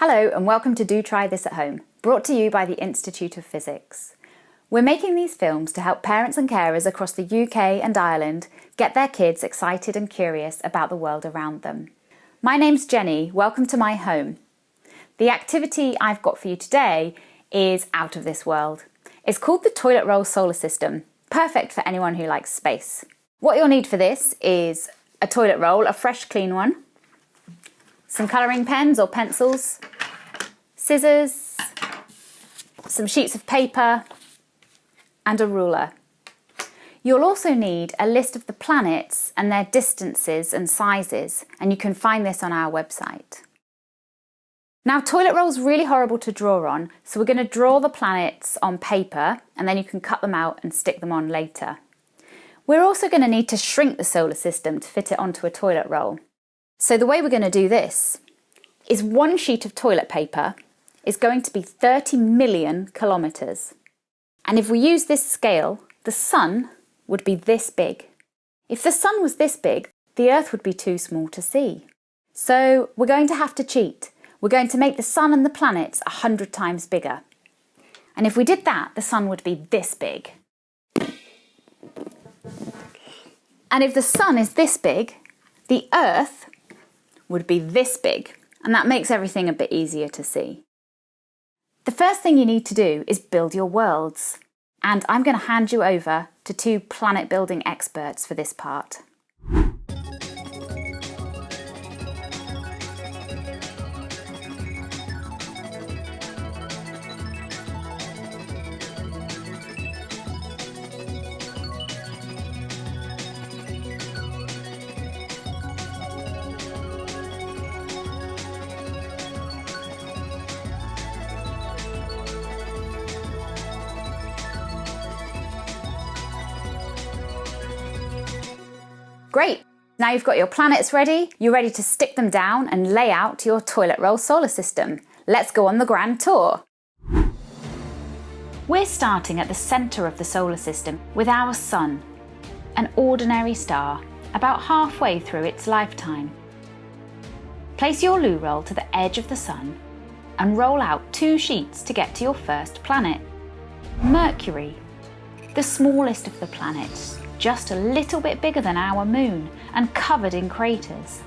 Hello and welcome to Do Try This at Home, brought to you by the Institute of Physics. We're making these films to help parents and carers across the UK and Ireland get their kids excited and curious about the world around them. My name's Jenny, welcome to my home. The activity I've got for you today is out of this world. It's called the Toilet Roll Solar System, perfect for anyone who likes space. What you'll need for this is a toilet roll, a fresh clean one, some colouring pens or pencils, scissors, some sheets of paper and a ruler. You'll also need a list of the planets and their distances and sizes, and you can find this on our website. Now, toilet roll's really horrible to draw on, so we're going to draw the planets on paper and then you can cut them out and stick them on later. We're also going to need to shrink the solar system to fit it onto a toilet roll. So the way we're going to do this is one sheet of toilet paper is going to be 30 million kilometres. And if we use this scale, the sun would be this big. If the sun was this big, the Earth would be too small to see. So we're going to have to cheat. We're going to make the sun and the planets 100 times bigger. And if we did that, the sun would be this big. And if the sun is this big, the Earth would be this big, and that makes everything a bit easier to see. The first thing you need to do is build your worlds, and I'm going to hand you over to two planet building experts for this part. Great! Now you've got your planets ready, you're ready to stick them down and lay out your toilet roll solar system. Let's go on the grand tour. We're starting at the centre of the solar system with our sun, an ordinary star, about halfway through its lifetime. Place your loo roll to the edge of the sun and roll out 2 sheets to get to your first planet, Mercury, the smallest of the planets, just a little bit bigger than our moon and covered in craters.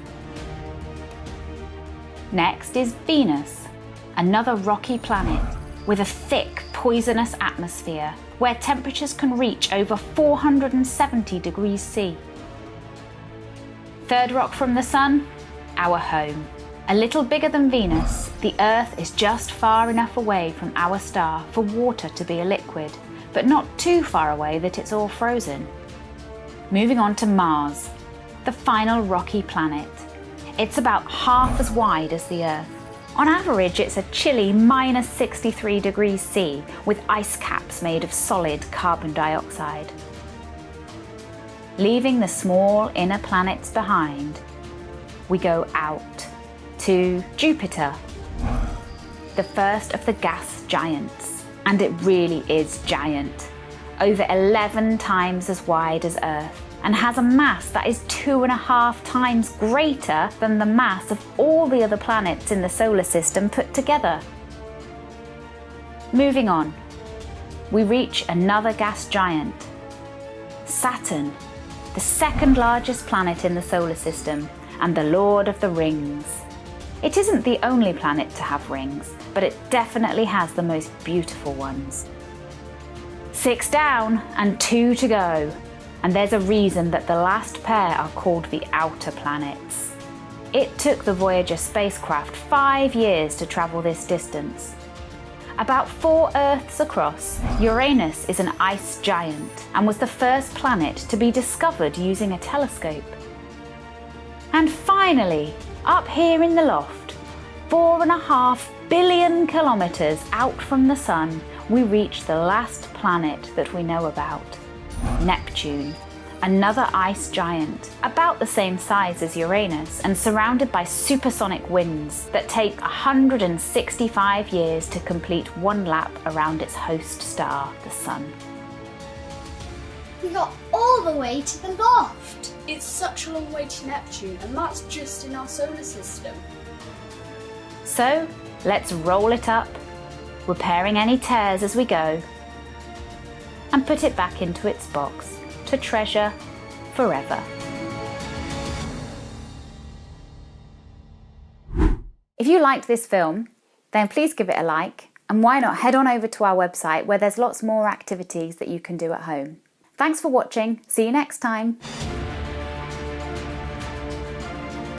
Next is Venus, another rocky planet with a thick, poisonous atmosphere where temperatures can reach over 470 degrees C. Third rock from the sun, our home. A little bigger than Venus, the Earth is just far enough away from our star for water to be a liquid, but not too far away that it's all frozen. Moving on to Mars, the final rocky planet. It's about half as wide as the Earth. On average, it's a chilly minus 63 degrees C with ice caps made of solid carbon dioxide. Leaving the small inner planets behind, we go out to Jupiter, the first of the gas giants. And it really is giant. Over 11 times as wide as Earth, and has a mass that is 2.5 times greater than the mass of all the other planets in the solar system put together. Moving on, we reach another gas giant, Saturn, the second largest planet in the solar system and the Lord of the Rings. It isn't the only planet to have rings, but it definitely has the most beautiful ones. 6 down and 2 to go. And there's a reason that the last pair are called the outer planets. It took the Voyager spacecraft 5 years to travel this distance. About 4 Earths across, Uranus is an ice giant and was the first planet to be discovered using a telescope. And finally, up here in the loft, 4.5 billion kilometres out from the sun, we reach the last planet that we know about, Neptune, another ice giant, about the same size as Uranus and surrounded by supersonic winds that take 165 years to complete one lap around its host star, the Sun. We got all the way to the loft. It's such a long way to Neptune, and that's just in our solar system. So, Let's roll it up, repairing any tears as we go, and put it back into its box to treasure forever. If you liked this film, then please give it a like, and why not head on over to our website where there's lots more activities that you can do at home. Thanks for watching. See you next time.